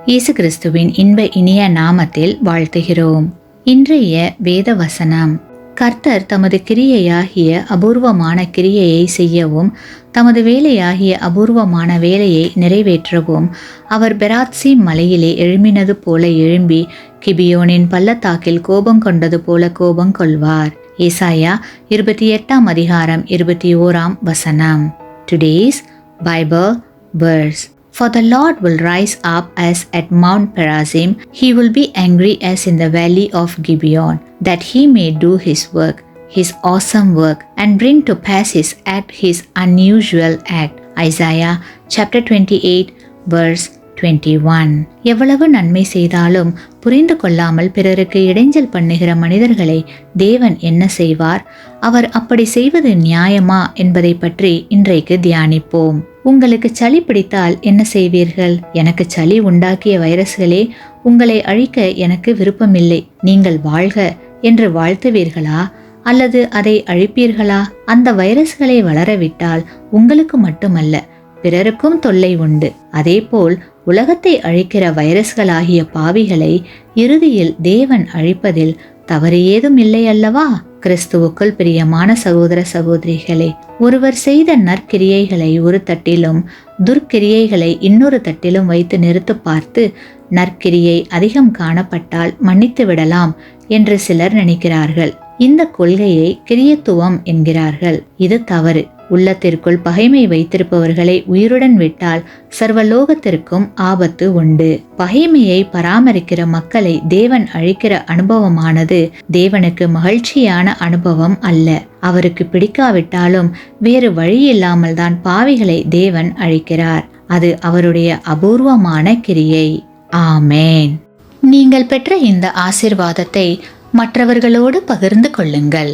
இயேசு கிறிஸ்துவின் இன்ப இனிய நாமத்தில் வாழ்த்துகிறோம். இன்றைய வேத வசனம்: கர்த்தர் தமது கிரியையாகிய அபூர்வமான கிரியையை செய்யவும் தமது வேலையாகிய அபூர்வமான வேலையை நிறைவேற்றவும் அவர் பெராத்சீம் மலையிலே எழும்பினது போல எழும்பி கிபியோனின் பள்ளத்தாக்கில் கோபம் கொண்டது போல கோபம் கொள்வார். ஏசாயா 28:21. Today's Bible verse: For the Lord will rise up as at Mount Perazim, he will be angry as in the valley of Gibeon, that he may do his work, his awesome work, and bring to pass his act, his unusual act. Isaiah chapter 28 verse 21. எவ்வளவு நன்மை செய்தாலும் புரிந்து கொள்ளாமல் பிறருக்கு இடைஞ்சல் பண்ணுகிற மனிதர்களை தேவன் என்ன செய்வார்? அவர் அப்படி செய்வது நியாயமா என்பதை பற்றி இன்றைக்கு தியானிப்போம். உங்களுக்கு சளி பிடித்தால் என்ன செய்வீர்கள்? எனக்கு சளி உண்டாக்கிய வைரஸ்களே, உங்களை அழிக்க எனக்கு விருப்பமில்லை, நீங்கள் வாழ்க என்று வாழ்த்துவீர்களா? அல்லது அதை அழிப்பீர்களா? அந்த வைரஸ்களை வளரவிட்டால் உங்களுக்கு மட்டுமல்ல, பிறருக்கும் தொல்லை உண்டு. அதேபோல் உலகத்தை அழிக்கிற வைரஸ்களாகிய பாவிகளை இறுதியில் தேவன் அழிப்பதில் தவறு ஏதும் இல்லை அல்லவா? கிறிஸ்துவுக்குள் பிரியமான சகோதர சகோதரிகளே, ஒருவர் செய்த நற்கிரியைகளை ஒரு தட்டிலும் துர்க்கிரியைகளை இன்னொரு தட்டிலும் வைத்து நிறுத்து பார்த்து நற்கிரியை அதிகம் காணப்பட்டால் மன்னித்து விடலாம் என்று சிலர் நினைக்கிறார்கள். இந்த கொள்கையை கிரியத்துவம் என்கிறார்கள். இது தவறு. உள்ளத்திற்குள் பகைமை வைத்திருப்பவர்களை உயிருடன் விட்டால் சர்வலோகத்திற்கும் ஆபத்து உண்டு. பகைமையை பராமரிக்கிற மக்களை தேவன் அழிக்கிற அனுபவமானது தேவனுக்கு மகிழ்ச்சியான அனுபவம் அல்ல. அவருக்கு பிடிக்காவிட்டாலும் வேறு வழி இல்லாமல் தான் பாவிகளை தேவன் அழிக்கிறார். அது அவருடைய அபூர்வமான கிரியை. ஆமேன். நீங்கள் பெற்ற இந்த ஆசீர்வாதத்தை மற்றவர்களோடு பகிர்ந்து கொள்ளுங்கள்.